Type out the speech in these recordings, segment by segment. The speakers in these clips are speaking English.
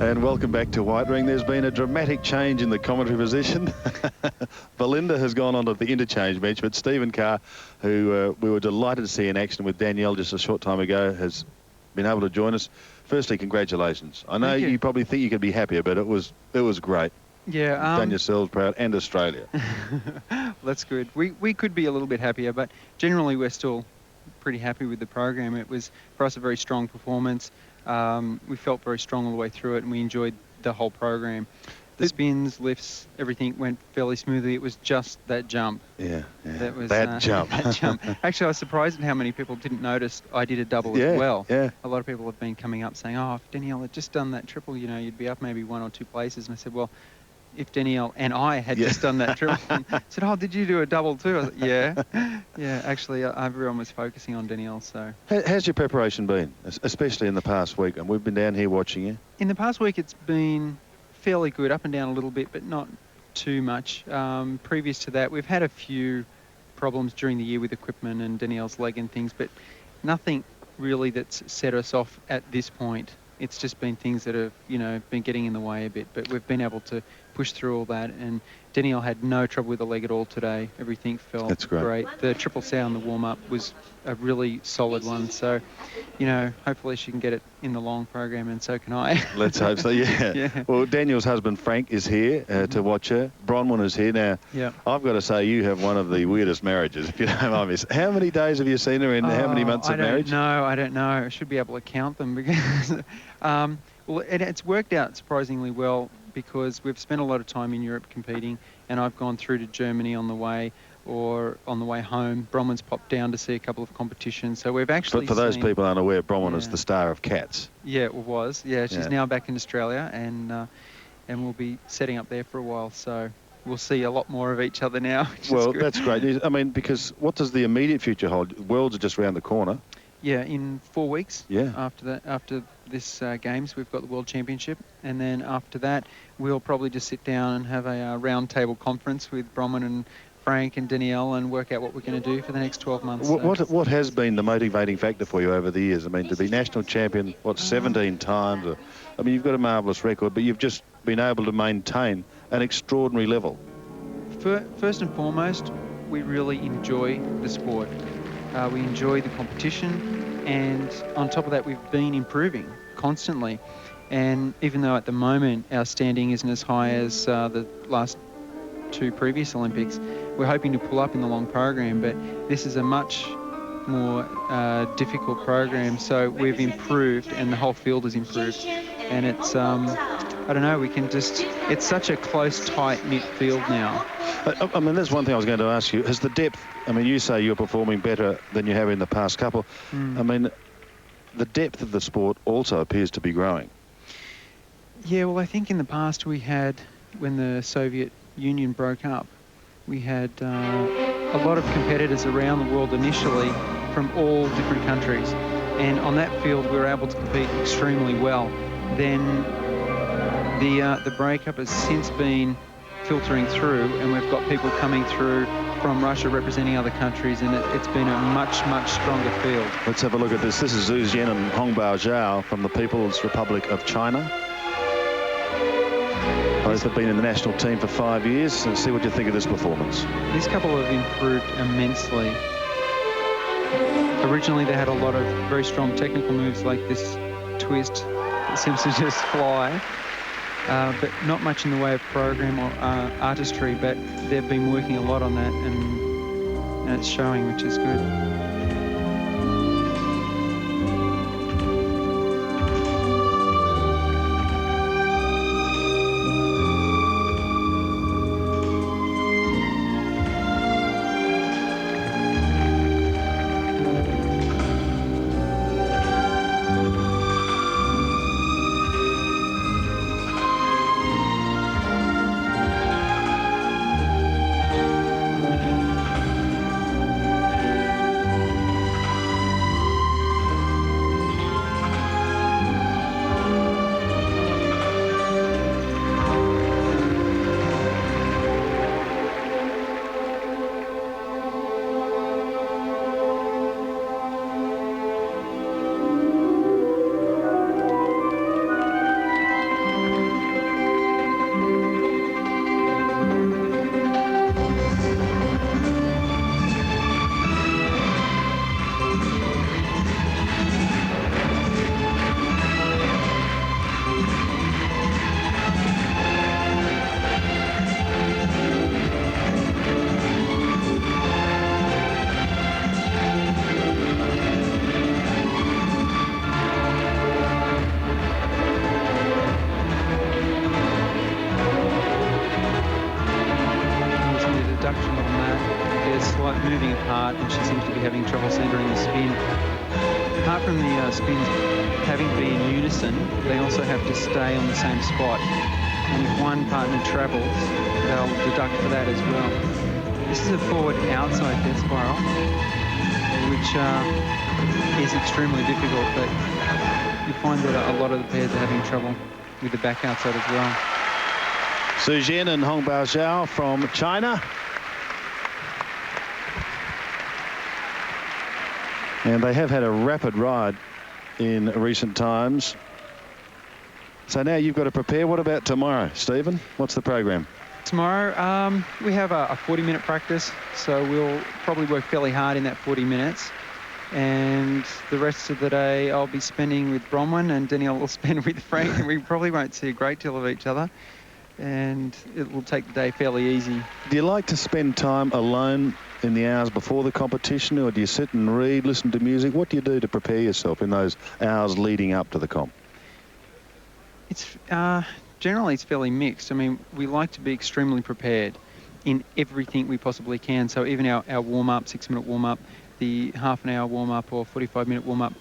And welcome back to White Ring. There's been a dramatic change in the commentary position. Belinda has gone onto the interchange bench, but Stephen Carr, who we were delighted to see in action with Danielle just a short time ago, has been able to join us. Firstly, congratulations. I know you probably think you could be happier, but it was great. Yeah, You've done yourselves proud, and Australia. That's good. We could be a little bit happier, but generally we're still pretty happy with the program. It was, for us, a very strong performance. We felt very strong all the way through it, and we enjoyed the whole program. The spins, lifts, everything went fairly smoothly. It was just that jump. Yeah. That was that jump. that jump. Actually, I was surprised at how many people didn't notice I did a double as well. Yeah. A lot of people have been coming up saying, "Oh, if Danielle had just done that triple, you know, you'd be up maybe 1 or 2 places." And I said, "Well, if Danielle and I had just done that triple," I said, "Oh, did you do a double too?" I was like, yeah. Actually, everyone was focusing on Danielle. So, how's your preparation been, especially in the past week? And we've been down here watching you. In the past week, it's been fairly good, up and down a little bit, but not too much. Previous to that, we've had a few problems during the year with equipment and Danielle's leg and things, but nothing really that's set us off at this point. It's just been things that have, you know, been getting in the way a bit, but we've been able to push through all that, and Danielle had no trouble with the leg at all today. Everything felt great. The triple sow in the warm-up was a really solid one, so, you know, hopefully she can get it in the long program, and so can I. Let's hope so, yeah. Well, Danielle's husband, Frank, is here to watch her. Bronwyn is here. Now, I've got to say, you have one of the weirdest marriages, if you don't mind me. How many days have you seen her in how many months of marriage? I don't know. I should be able to count them because, well, it's worked out surprisingly well, because we've spent a lot of time in Europe competing, and I've gone through to Germany on the way or on the way home. Bronwyn's popped down to see a couple of competitions, so we've actually for those people unaware, Bronwyn is the star of Cats. Yeah, it was. Yeah, she's now back in Australia, and we'll be setting up there for a while, so we'll see a lot more of each other now. Well, that's great news. I mean, because what does the immediate future hold? Worlds are just around the corner. Yeah, in 4 weeks. Yeah. After this games, we've got the World Championship, and then after that, we'll probably just sit down and have a round table conference with Bronwyn and Frank and Danielle and work out what we're going to do for the next 12 months. What has been the motivating factor for you over the years? I mean, to be national champion, 17 times? I mean, you've got a marvellous record, but you've just been able to maintain an extraordinary level. First and foremost, we really enjoy the sport. We enjoy the competition, and on top of that, we've been improving constantly. And even though at the moment our standing isn't as high as the last 2 previous Olympics, we're hoping to pull up in the long program, but this is a much more difficult program, so we've improved and the whole field has improved. And it's, I don't know, it's such a close, tight-knit field now. I mean, that's one thing I was going to ask you. Has the depth, I mean, you say you're performing better than you have in the past couple. I mean, the depth of the sport also appears to be growing. Yeah, well, I think in the past we had, when the Soviet Union broke up, we had a lot of competitors around the world initially from all different countries. And on that field, we were able to compete extremely well. Then the breakup has since been filtering through, and we've got people coming through from Russia representing other countries, and it's been a much, much stronger field. Let's have a look at this. This is Zhu Zhen and Hongbao Zhao from the People's Republic of China. Both have been in the national team for 5 years. And see what you think of this performance. This couple have improved immensely. Originally, they had a lot of very strong technical moves like this twist that seems to just fly. But not much in the way of program or artistry, but they've been working a lot on that, and it's showing, which is good. apart, and she seems to be having trouble centering the spin. Apart from the spins having to be in unison, they also have to stay on the same spot. And if one partner travels, they'll deduct for that as well. This is a forward outside death spiral, which is extremely difficult, but you find that a lot of the pairs are having trouble with the back outside as well. Zhu Xian and Hong Baozhao from China. And they have had a rapid ride in recent times. So now you've got to prepare. What about tomorrow, Stephen? What's the program? Tomorrow, we have a 40-minute practice, so we'll probably work fairly hard in that 40 minutes. And the rest of the day I'll be spending with Bronwyn, and Danielle will spend with Frank, and we probably won't see a great deal of each other. And it will take the day fairly easy. Do you like to spend time alone in the hours before the competition, or do you sit and read, listen to music? What do you do to prepare yourself in those hours leading up to the comp? It's generally it's fairly mixed. I mean, we like to be extremely prepared in everything we possibly can. So even our warm-up, 6-minute warm-up, the half-an-hour warm-up or 45-minute warm-up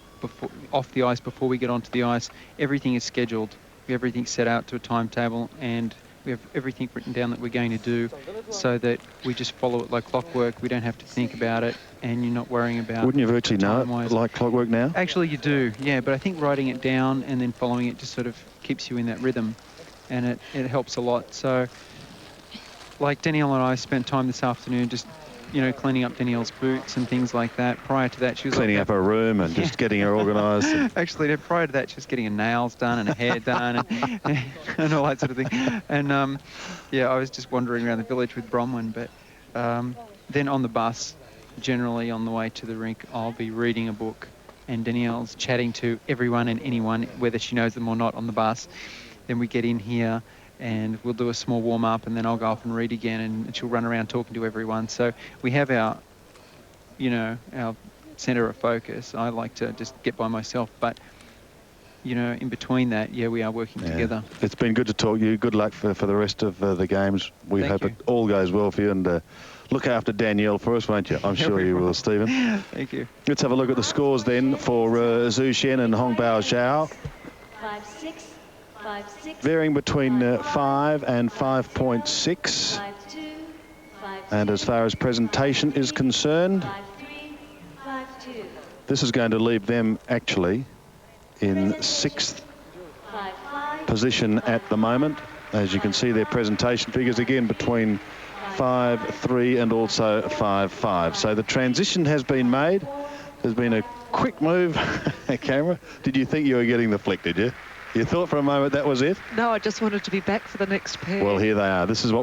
off the ice before we get onto the ice, everything is scheduled. We have everything set out to a timetable, and we have everything written down that we're going to do, so that we just follow it like clockwork. We don't have to think about it, and you're not worrying about. Wouldn't you virtually know it like clockwork now? Actually, you do, yeah. But I think writing it down and then following it just sort of keeps you in that rhythm, and it helps a lot. So, like Danielle and I spent time this afternoon just, cleaning up Danielle's boots and things like that. Prior to that, she was cleaning up her room and just getting her organised. Actually, prior to that, she was getting her nails done and her hair done and all that sort of thing. And I was just wandering around the village with Bronwyn. But then on the bus, generally on the way to the rink, I'll be reading a book, and Danielle's chatting to everyone and anyone, whether she knows them or not, on the bus. Then we get in here, and we'll do a small warm-up, and then I'll go off and read again, and she'll run around talking to everyone. So we have our centre of focus. I like to just get by myself, but, in between that, we are working together. It's been good to talk to you. Good luck for the rest of the games. We hope it all goes well for you, and look after Danielle for us, won't you? I'm sure you will, Stephen. Thank you. Let's have a look at the scores then for Zhu Xian and Hong Baozhao. 5-6. 5-6, varying between 5 and 5.6. 5-2, 5-2, and as far as presentation is concerned, 5-3, 5-2, this is going to leave them actually in 6th 5-5, position at the moment. As you can see, their presentation figures again between 5-3 and also 5-5. So the transition has been made. There's been a quick move. Camera, did you think you were getting the flick, did you? You thought for a moment that was it? No, I just wanted to be back for the next pair. Well, here they are. This is what